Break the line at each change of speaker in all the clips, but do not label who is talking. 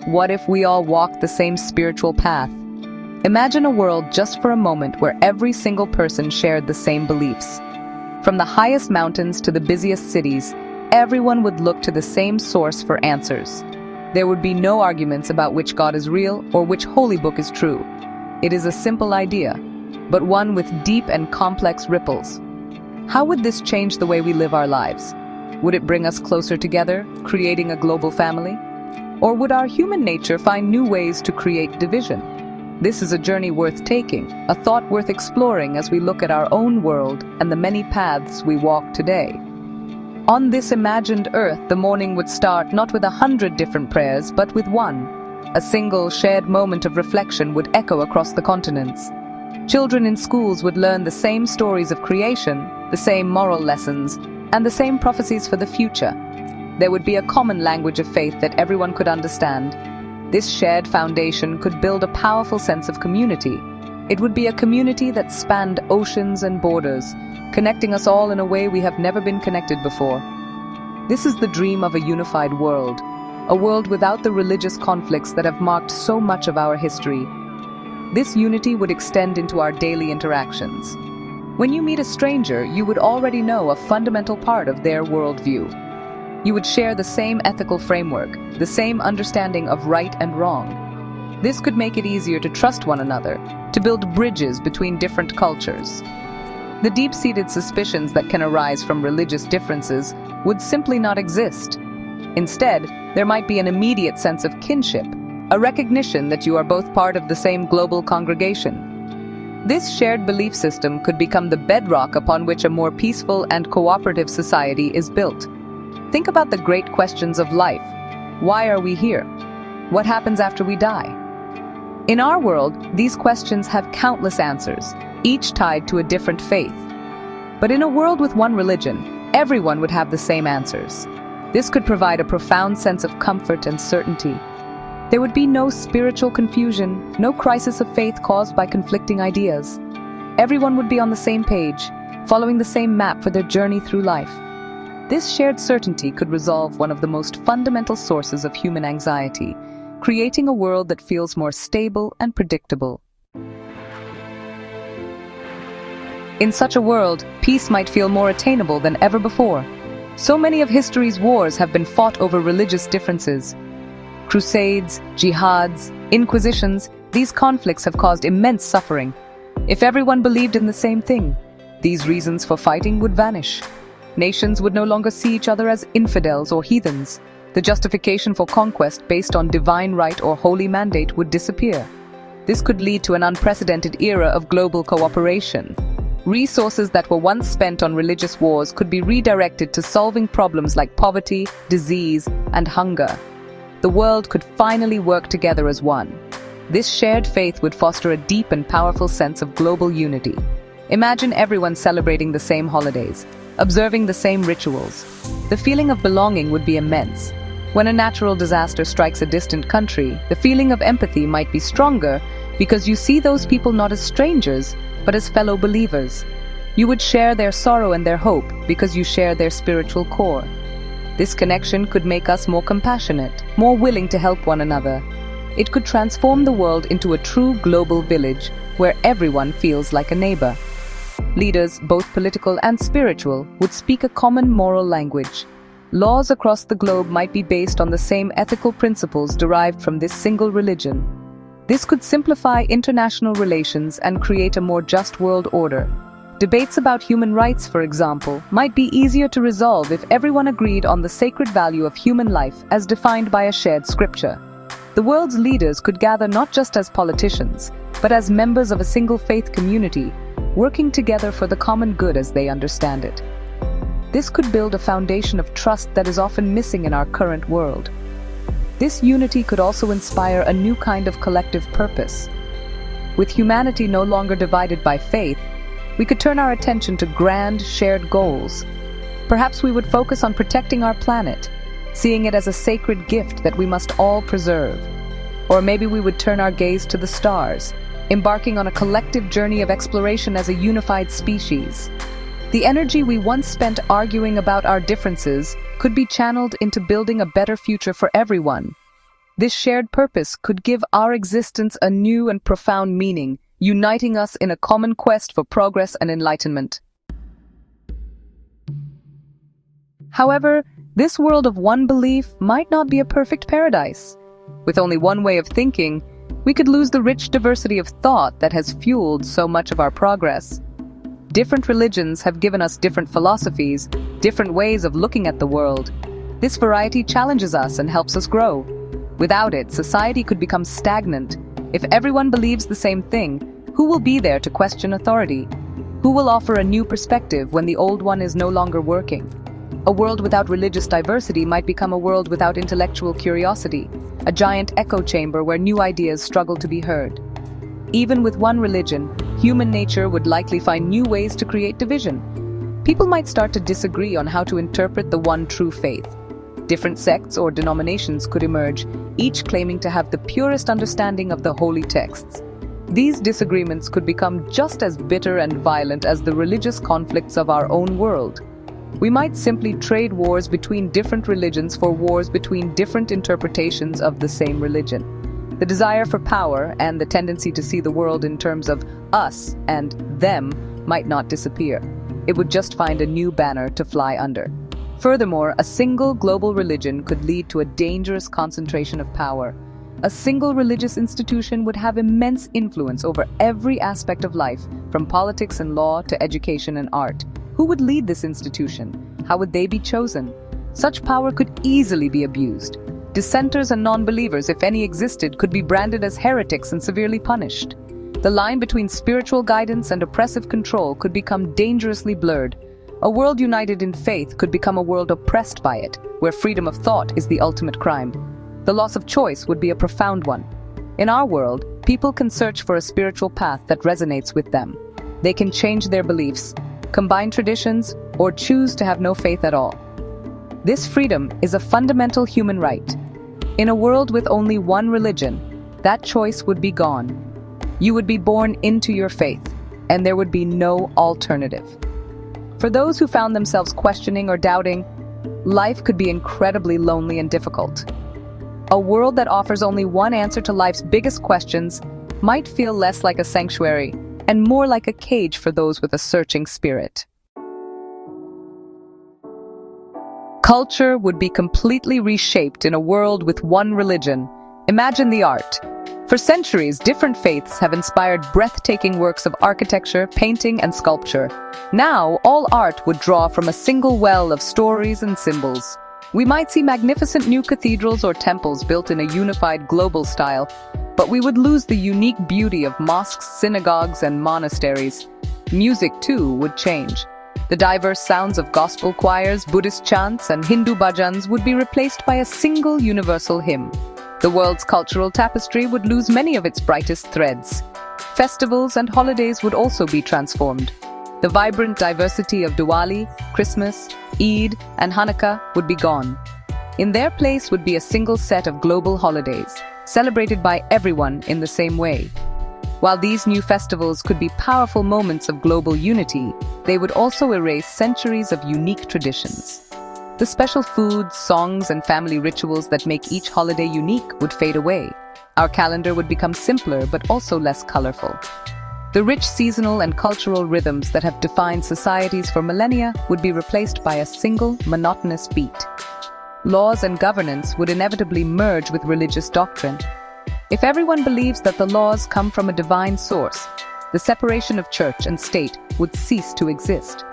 What if we all walked the same spiritual path? Imagine a world just for a moment where every single person shared the same beliefs. From the highest mountains to the busiest cities, everyone would look to the same source for answers. There would be no arguments about which God is real or which holy book is true. It is a simple idea, but one with deep and complex ripples. How would this change the way we live our lives? Would it bring us closer together, creating a global family? Or would our human nature find new ways to create division? This is a journey worth taking, a thought worth exploring as we look at our own world and the many paths we walk today. On this imagined earth, the morning would start not with 100 different prayers, but with one. A single shared moment of reflection would echo across the continents. Children in schools would learn the same stories of creation, the same moral lessons, and the same prophecies for the future. There would be a common language of faith that everyone could understand. This shared foundation could build a powerful sense of community. It would be a community that spanned oceans and borders, connecting us all in a way we have never been connected before. This is the dream of a unified world, a world without the religious conflicts that have marked so much of our history. This unity would extend into our daily interactions. When you meet a stranger, you would already know a fundamental part of their worldview. You would share the same ethical framework, the same understanding of right and wrong. This could make it easier to trust one another, to build bridges between different cultures. The deep-seated suspicions that can arise from religious differences would simply not exist. Instead, there might be an immediate sense of kinship, a recognition that you are both part of the same global congregation. This shared belief system could become the bedrock upon which a more peaceful and cooperative society is built. Think about the great questions of life. Why are we here? What happens after we die? In our world, these questions have countless answers, each tied to a different faith. But in a world with one religion, everyone would have the same answers. This could provide a profound sense of comfort and certainty. There would be no spiritual confusion, no crisis of faith caused by conflicting ideas. Everyone would be on the same page, following the same map for their journey through life. This shared certainty could resolve one of the most fundamental sources of human anxiety, creating a world that feels more stable and predictable. In such a world, peace might feel more attainable than ever before. So many of history's wars have been fought over religious differences. Crusades, jihads, inquisitions, these conflicts have caused immense suffering. If everyone believed in the same thing, these reasons for fighting would vanish. Nations would no longer see each other as infidels or heathens. The justification for conquest based on divine right or holy mandate would disappear. This could lead to an unprecedented era of global cooperation. Resources that were once spent on religious wars could be redirected to solving problems like poverty, disease, and hunger. The world could finally work together as one. This shared faith would foster a deep and powerful sense of global unity. Imagine everyone celebrating the same holidays, observing the same rituals. The feeling of belonging would be immense. When a natural disaster strikes a distant country, the feeling of empathy might be stronger because you see those people not as strangers, but as fellow believers. You would share their sorrow and their hope because you share their spiritual core. This connection could make us more compassionate, more willing to help one another. It could transform the world into a true global village where everyone feels like a neighbor. Leaders, both political and spiritual, would speak a common moral language. Laws across the globe might be based on the same ethical principles derived from this single religion. This could simplify international relations and create a more just world order. Debates about human rights, for example, might be easier to resolve if everyone agreed on the sacred value of human life as defined by a shared scripture. The world's leaders could gather not just as politicians, but as members of a single faith community, working together for the common good as they understand it. This could build a foundation of trust that is often missing in our current world. This unity could also inspire a new kind of collective purpose. With humanity no longer divided by faith, we could turn our attention to grand, shared goals. Perhaps we would focus on protecting our planet, seeing it as a sacred gift that we must all preserve. Or maybe we would turn our gaze to the stars, embarking on a collective journey of exploration as a unified species. The energy we once spent arguing about our differences could be channeled into building a better future for everyone. This shared purpose could give our existence a new and profound meaning, uniting us in a common quest for progress and enlightenment. However, this world of one belief might not be a perfect paradise. With only one way of thinking, we could lose the rich diversity of thought that has fueled so much of our progress. Different religions have given us different philosophies, different ways of looking at the world. This variety challenges us and helps us grow. Without it, society could become stagnant. If everyone believes the same thing, who will be there to question authority? Who will offer a new perspective when the old one is no longer working? A world without religious diversity might become a world without intellectual curiosity, a giant echo chamber where new ideas struggle to be heard. Even with one religion, human nature would likely find new ways to create division. People might start to disagree on how to interpret the one true faith. Different sects or denominations could emerge, each claiming to have the purest understanding of the holy texts. These disagreements could become just as bitter and violent as the religious conflicts of our own world. We might simply trade wars between different religions for wars between different interpretations of the same religion. The desire for power and the tendency to see the world in terms of us and them might not disappear. It would just find a new banner to fly under. Furthermore, a single global religion could lead to a dangerous concentration of power. A single religious institution would have immense influence over every aspect of life, from politics and law to education and art. Who would lead this institution? How would they be chosen? Such power could easily be abused. Dissenters and non-believers, if any existed, could be branded as heretics and severely punished. The line between spiritual guidance and oppressive control could become dangerously blurred. A world united in faith could become a world oppressed by it, where freedom of thought is the ultimate crime. The loss of choice would be a profound one. In our world, people can search for a spiritual path that resonates with them. They can change their beliefs, combine traditions, or choose to have no faith at all. This freedom is a fundamental human right. In a world with only one religion, that choice would be gone. You would be born into your faith, and there would be no alternative. For those who found themselves questioning or doubting, life could be incredibly lonely and difficult. A world that offers only one answer to life's biggest questions might feel less like a sanctuary and more like a cage for those with a searching spirit. Culture would be completely reshaped in a world with one religion. Imagine the art. For centuries, different faiths have inspired breathtaking works of architecture, painting, and sculpture. Now, all art would draw from a single well of stories and symbols. We might see magnificent new cathedrals or temples built in a unified global style, but we would lose the unique beauty of mosques, synagogues, and monasteries. Music, too, would change. The diverse sounds of gospel choirs, Buddhist chants, and Hindu bhajans would be replaced by a single universal hymn. The world's cultural tapestry would lose many of its brightest threads. Festivals and holidays would also be transformed. The vibrant diversity of Diwali, Christmas, Eid, and Hanukkah would be gone. In their place would be a single set of global holidays, celebrated by everyone in the same way. While these new festivals could be powerful moments of global unity, they would also erase centuries of unique traditions. The special foods, songs, and family rituals that make each holiday unique would fade away. Our calendar would become simpler but also less colorful. The rich seasonal and cultural rhythms that have defined societies for millennia would be replaced by a single, monotonous beat. Laws and governance would inevitably merge with religious doctrine. If everyone believes that the laws come from a divine source, the separation of church and state would cease to exist.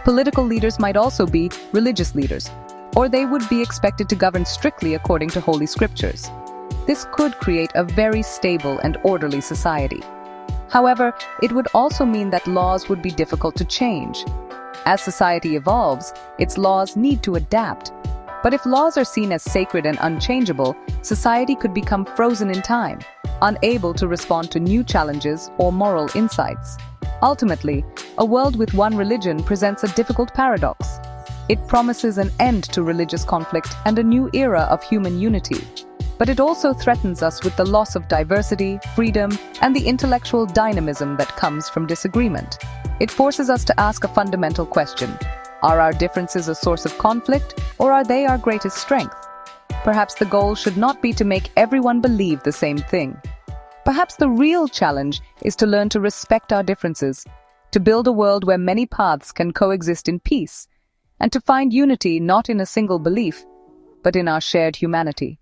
Political leaders might also be religious leaders, or they would be expected to govern strictly according to holy scriptures. This could create a very stable and orderly society. However, it would also mean that laws would be difficult to change. As society evolves, its laws need to adapt. But if laws are seen as sacred and unchangeable, society could become frozen in time, unable to respond to new challenges or moral insights. Ultimately, a world with one religion presents a difficult paradox. It promises an end to religious conflict and a new era of human unity. But it also threatens us with the loss of diversity, freedom, and the intellectual dynamism that comes from disagreement. It forces us to ask a fundamental question. Are our differences a source of conflict, or are they our greatest strength? perhaps the goal should not be to make everyone believe the same thing. Perhaps the real challenge is to learn to respect our differences, to build a world where many paths can coexist in peace, and to find unity not in a single belief, but in our shared humanity.